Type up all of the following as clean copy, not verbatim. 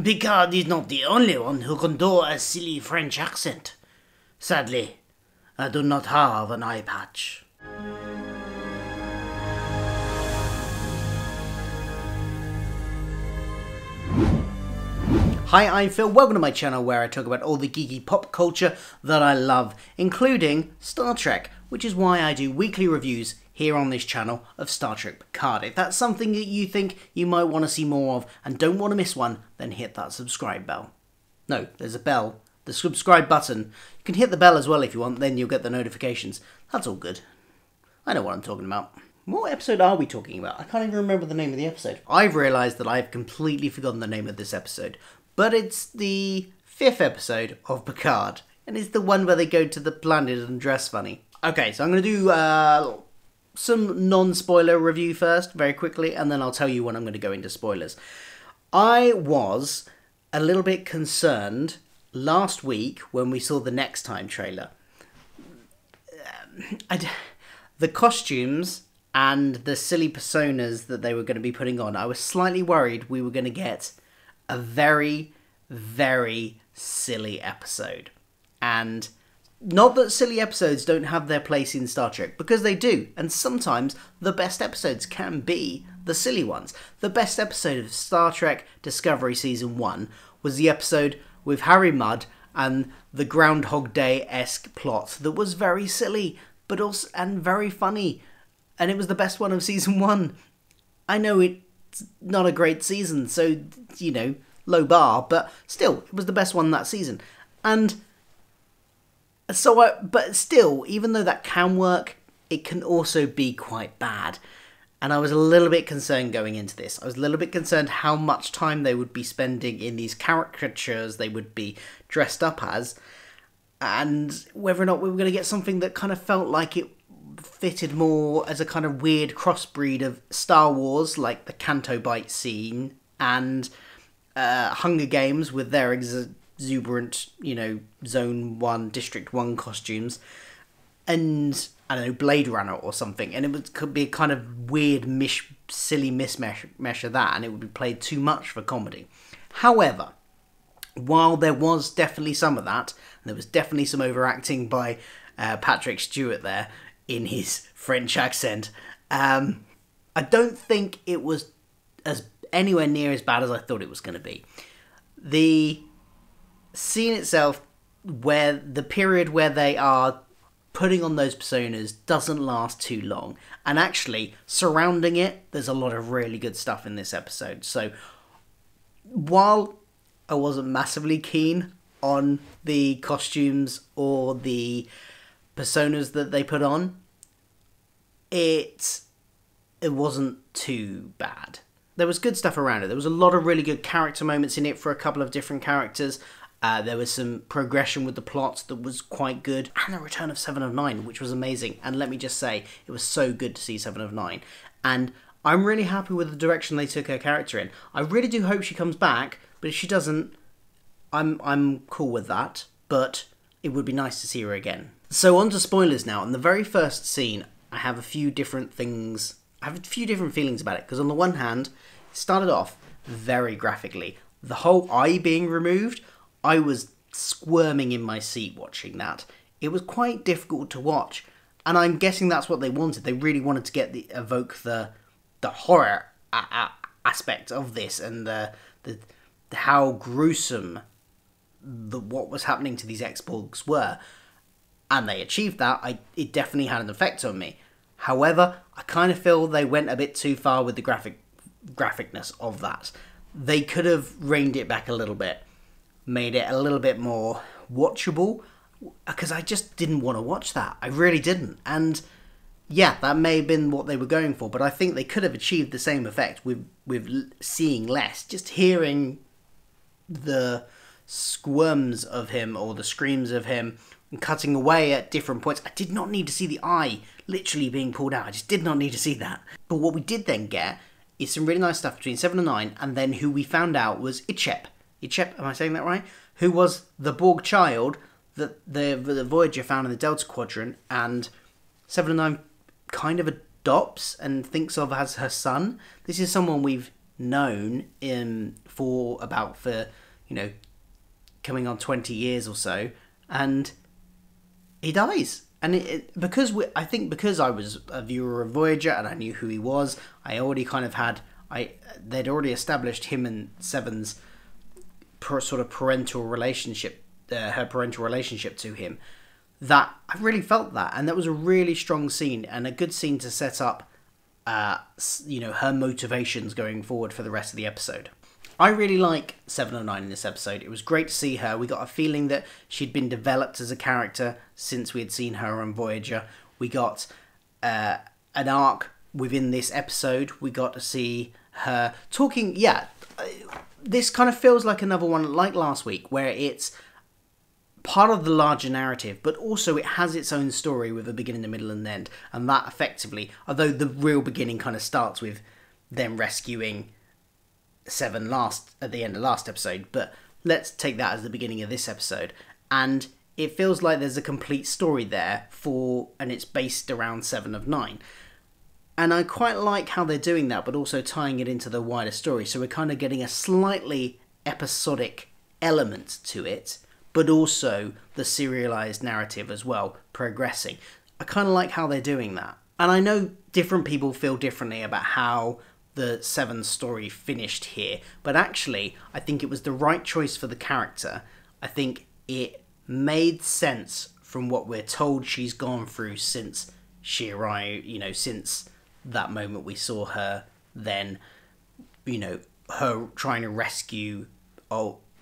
Picard is not the only one who can do a silly French accent. Sadly, I do not have an eye patch. Hi, I'm Phil, welcome to my channel where I talk about all the geeky pop culture that I love, including Star Trek, which is why I do weekly reviews here on this channel of Star Trek Picard. If that's something that you think you might want to see more of and don't want to miss one, then hit that subscribe bell. No, there's a bell, the subscribe button. You can hit the bell as well if you want, then you'll get the notifications. That's all good. I know what I'm talking about. What episode are we talking about? I can't even remember the name of the episode. I've realised that I've completely forgotten the name of this episode. But it's the 5th episode of Picard. And it's the one where they go to the planet and dress funny. Okay, so I'm going to do some non-spoiler review first, very quickly. And then I'll tell you when I'm going to go into spoilers. I was a little bit concerned last week when we saw the Next Time trailer. The costumes and the silly personas that they were going to be putting on, I was slightly worried we were going to get a very, very silly episode. And not that silly episodes don't have their place in Star Trek, because they do. And sometimes the best episodes can be the silly ones. The best episode of Star Trek Discovery Season 1 was the episode with Harry Mudd and the Groundhog Day-esque plot that was very silly, but also and very funny. And it was the best one of Season 1. I know it's not a great season, so, you know, low bar, but still, it was the best one that season. And so, but still, even though that can work, it can also be quite bad. And I was a little bit concerned going into this. I was a little bit concerned how much time they would be spending in these caricatures they would be dressed up as, and whether or not we were going to get something that kind of felt like it fitted more as a kind of weird crossbreed of Star Wars, like the Canto Bight scene, and Hunger Games with their exuberant, you know, Zone 1, District 1 costumes, and, I don't know, Blade Runner or something, and could be a kind of weird, silly mismesh of that, and it would be played too much for comedy. However, while there was definitely some of that, and there was definitely some overacting by Patrick Stewart there, in his French accent, I don't think it was anywhere near as bad as I thought it was going to be. The scene itself, where the period where they are putting on those personas, doesn't last too long. And actually, surrounding it, there's a lot of really good stuff in this episode. So, while I wasn't massively keen on the costumes or the personas that they put on, it wasn't too bad. There was good stuff around it. There was a lot of really good character moments in it for a couple of different characters. There was some progression with the plot that was quite good, and the return of Seven of Nine, which was amazing. And let me just say, it was so good to see Seven of Nine. And I'm really happy with the direction they took her character in. I really do hope she comes back, but if she doesn't, I'm cool with that. But it would be nice to see her again. So on to spoilers now. In the very first scene, I have a few different feelings about it. Because on the one hand, it started off very graphically. The whole eye being removed, I was squirming in my seat watching that. It was quite difficult to watch. And I'm guessing that's what they wanted. They really wanted to evoke the horror aspect of this, and the how gruesome what was happening to these X-Borgs were. And they achieved that. It definitely had an effect on me. However, I kind of feel they went a bit too far with the graphicness of that. They could have reined it back a little bit, made it a little bit more watchable, because I just didn't want to watch that. I really didn't. And yeah, that may have been what they were going for, but I think they could have achieved the same effect with seeing less. Just hearing the squirms of him or the screams of him and cutting away at different points. I did not need to see the eye literally being pulled out. I just did not need to see that. But what we did then get is some really nice stuff between 7 and 9, and then who we found out was Ichep. Ichep, am I saying that right? Who was the Borg child that the Voyager found in the Delta Quadrant, and 7 and 9 kind of adopts and thinks of as her son. This is someone we've known for coming on 20 years or so, and he dies. And I think because I was a viewer of Voyager and I knew who he was, I already kind of they'd already established him and Seven's sort of parental relationship, her parental relationship to him, that I really felt that. And that was a really strong scene and a good scene to set up, her motivations going forward for the rest of the episode. I really like 709 in this episode. It was great to see her. We got a feeling that she'd been developed as a character since we had seen her on Voyager. We got an arc within this episode. We got to see her talking. This kind of feels like another one like last week, where it's part of the larger narrative, but also it has its own story with a beginning, a middle, and an end. And that effectively, although the real beginning kind of starts with them rescuing Seven at the end of last episode, but let's take that as the beginning of this episode. And it feels like there's a complete story there and it's based around 7 of 9. And I quite like how they're doing that, but also tying it into the wider story. So we're kind of getting a slightly episodic element to it, but also the serialized narrative as well, progressing. I kind of like how they're doing that. And I know different people feel differently about how the 7 story finished here, but actually I think it was the right choice for the character. I think it made sense from what we're told she's gone through since she arrived, since that moment we saw her then, her trying to rescue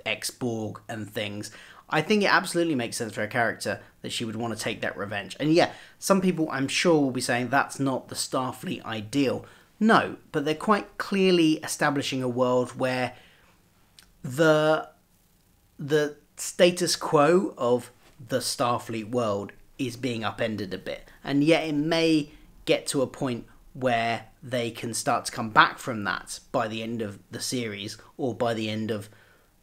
ex-Borg and things. I think it absolutely makes sense for her character that she would want to take that revenge. And yeah, some people I'm sure will be saying that's not the Starfleet ideal. No, but they're quite clearly establishing a world where the status quo of the Starfleet world is being upended a bit. And yet it may get to a point where they can start to come back from that by the end of the series, or by the end of,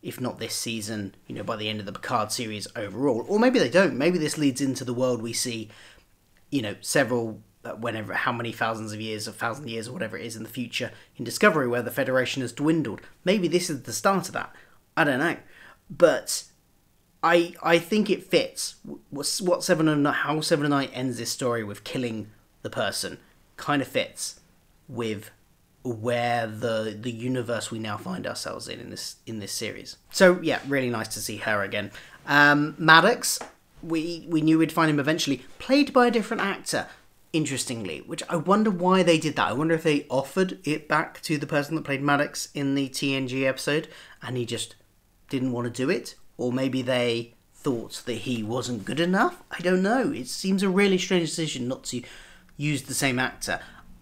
if not this season, by the end of the Picard series overall. Or maybe they don't. Maybe this leads into the world we see, several... how many thousands of years, or 1,000 years, or whatever it is in the future in Discovery, where the Federation has dwindled. Maybe this is the start of that. I don't know. But I think it fits. How 709 ends this story with killing the person kind of fits with where the universe we now find ourselves in this series. So yeah, really nice to see her again. Maddox, we knew we'd find him eventually, played by a different actor. Interestingly, which I wonder why they did that. I wonder if they offered it back to the person that played Maddox in the TNG episode and he just didn't want to do it, or maybe they thought that he wasn't good enough. I don't know. It seems a really strange decision not to use the same actor.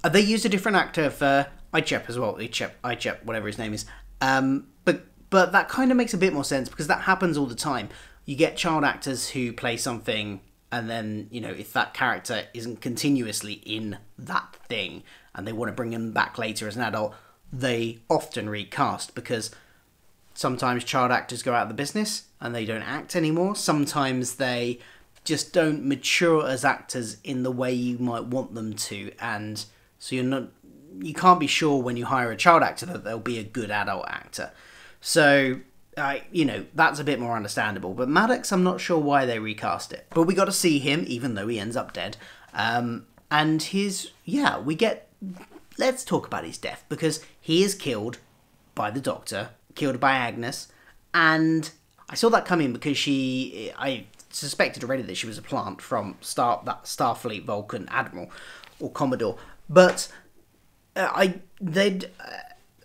They used a different actor for Ichep as well. Ichep, whatever his name is. But that kind of makes a bit more sense, because that happens all the time. You get child actors who play something, and then, if that character isn't continuously in that thing and they want to bring him back later as an adult, they often recast, because sometimes child actors go out of the business and they don't act anymore. Sometimes they just don't mature as actors in the way you might want them to, and so you can't be sure when you hire a child actor that they'll be a good adult actor. So that's a bit more understandable. But Maddox, I'm not sure why they recast it. But we got to see him, even though he ends up dead. And let's talk about his death, because he is killed by the Doctor, killed by Agnes. And I saw that coming because I suspected already that she was a plant from that Starfleet Vulcan Admiral or Commodore. But they'd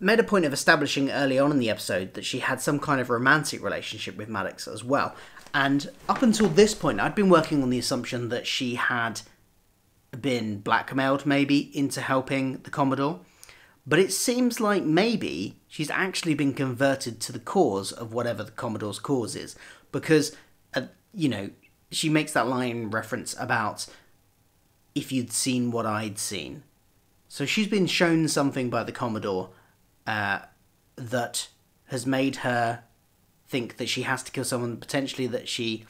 made a point of establishing early on in the episode that she had some kind of romantic relationship with Maddox as well. And up until this point, I'd been working on the assumption that she had been blackmailed maybe into helping the Commodore. But it seems like maybe she's actually been converted to the cause of whatever the Commodore's cause is. Because, she makes that line reference about, if you'd seen what I'd seen. So she's been shown something by the Commodore that has made her think that she has to kill someone potentially that she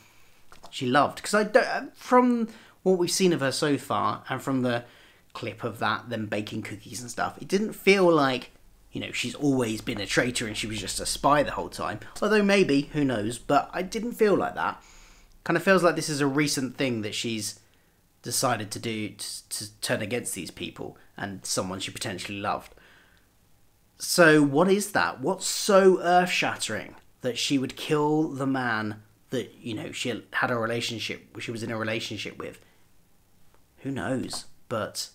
loved. Because from what we've seen of her so far, and from the clip of them baking cookies and stuff, it didn't feel like you know, she's always been a traitor and she was just a spy the whole time. Although maybe, who knows, but I didn't feel like that. Kind of feels like this is a recent thing that she's decided to do to turn against these people and someone she potentially loved. So what is that? What's so earth-shattering that she would kill the man that, you know, she had a relationship, she was in a relationship with? Who knows? But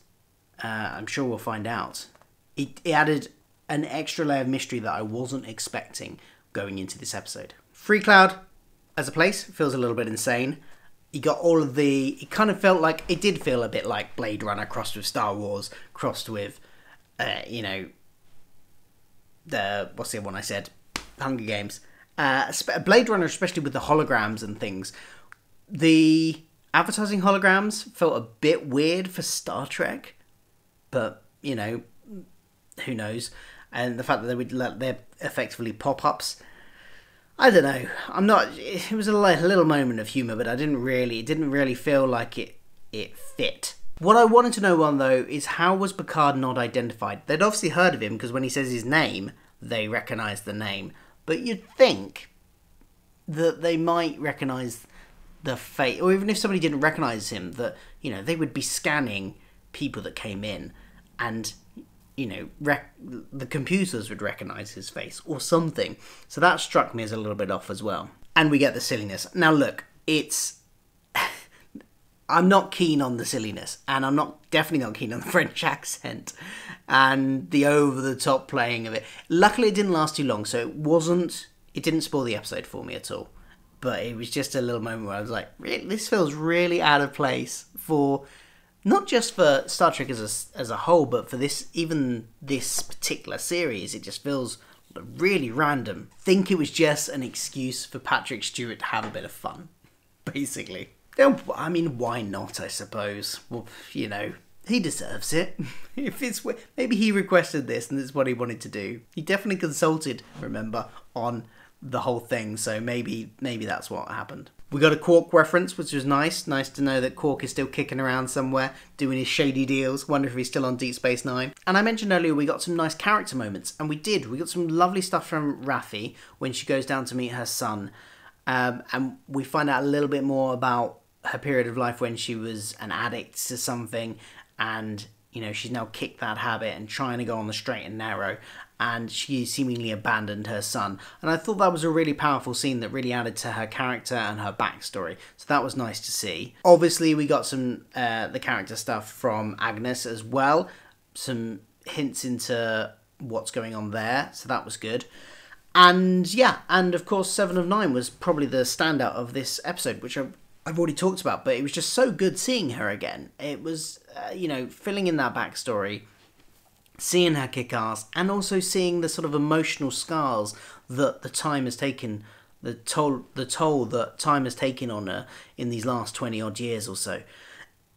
I'm sure we'll find out. It added an extra layer of mystery that I wasn't expecting going into this episode. Free Cloud, as a place, feels a little bit insane. You got all of the... It kind of felt like... It did feel a bit like Blade Runner crossed with Star Wars, crossed with, you know... What's the other one I said? Hunger Games. Blade Runner, especially with the holograms and things. The advertising holograms felt a bit weird for Star Trek. But, you know, who knows? And the fact that they would let their effectively pop-ups, I don't know. I'm not. It was a little moment of humour, but it didn't really feel like it fit. What I wanted to know on though is how was Picard not identified? They'd obviously heard of him because when he says his name, they recognise the name. But you'd think that they might recognise the face, or even if somebody didn't recognise him, that, you know, they would be scanning people that came in, and, you know, the computers would recognise his face or something. So that struck me as a little bit off as well. And we get the silliness. Now look, it's... I'm not keen on the silliness, and I'm definitely not keen on the French accent and the over-the-top playing of it. Luckily it didn't last too long, so it didn't spoil the episode for me at all. But it was just a little moment where I was like, really, this feels really out of place for... Not just for Star Trek as a whole, but for this particular series. It just feels really random. I think it was just an excuse for Patrick Stewart to have a bit of fun, basically. I mean, why not, I suppose? Well, you know, he deserves it. Maybe he requested this and this is what he wanted to do. He definitely consulted, remember, on the whole thing, so maybe that's what happened. We got a Quark reference, which was nice. Nice to know that Quark is still kicking around somewhere, doing his shady deals. Wonder if he's still on Deep Space Nine. And I mentioned earlier we got some nice character moments, and we did. We got some lovely stuff from Raffi when she goes down to meet her son. And we find out a little bit more about her period of life when she was an addict to something, and, you know, she's now kicked that habit and trying to go on the straight and narrow, and she seemingly abandoned her son. And I thought that was a really powerful scene that really added to her character and her backstory. So that was nice to see. Obviously, we got some the character stuff from Agnes as well. Some hints into what's going on there. So that was good. And yeah, and of course, 7 of 9 was probably the standout of this episode, which I've already talked about. But it was just so good seeing her again. It was, you know, filling in that backstory, seeing her kick ass, and also seeing the sort of emotional scars that the time has taken, the toll that time has taken on her in these last 20 odd years or so.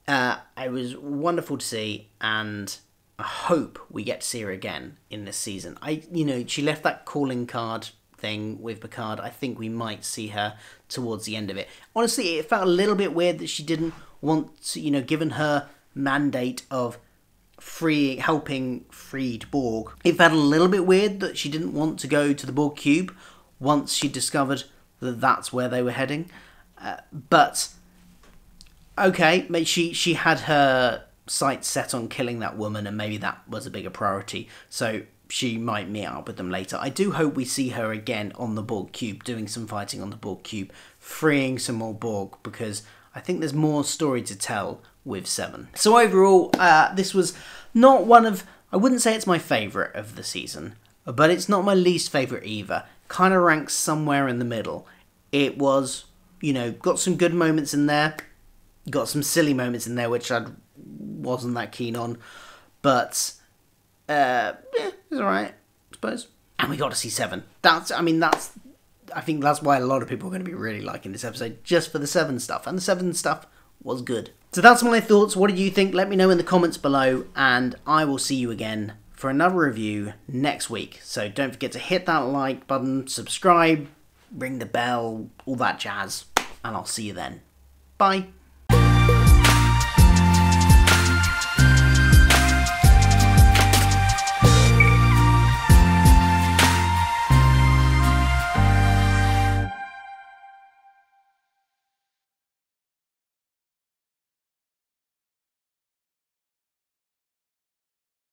It was wonderful to see, and I hope we get to see her again in this season. You know, she left that calling card thing with Picard. I think we might see her towards the end of it. Honestly, it felt a little bit weird that she didn't want to, you know, given her mandate of helping freed Borg. It felt a little bit weird that she didn't want to go to the Borg cube once she discovered that that's where they were heading. But okay, maybe she had her sights set on killing that woman, and maybe that was a bigger priority. So she might meet up with them later. I do hope we see her again on the Borg cube, doing some fighting on the Borg cube, freeing some more Borg, because I think there's more story to tell with 7. So overall, this was not one of... I wouldn't say it's my favourite of the season, but it's not my least favourite either. Kind of ranks somewhere in the middle. It was, you know, got some good moments in there, got some silly moments in there which I wasn't that keen on, but yeah, it's alright, I suppose. And we got to see 7. I think that's why a lot of people are going to be really liking this episode, just for the 7 stuff. And the 7 stuff was good. So that's my thoughts. What did you think? Let me know in the comments below, and I will see you again for another review next week. So don't forget to hit that like button, subscribe, ring the bell, all that jazz, and I'll see you then. Bye.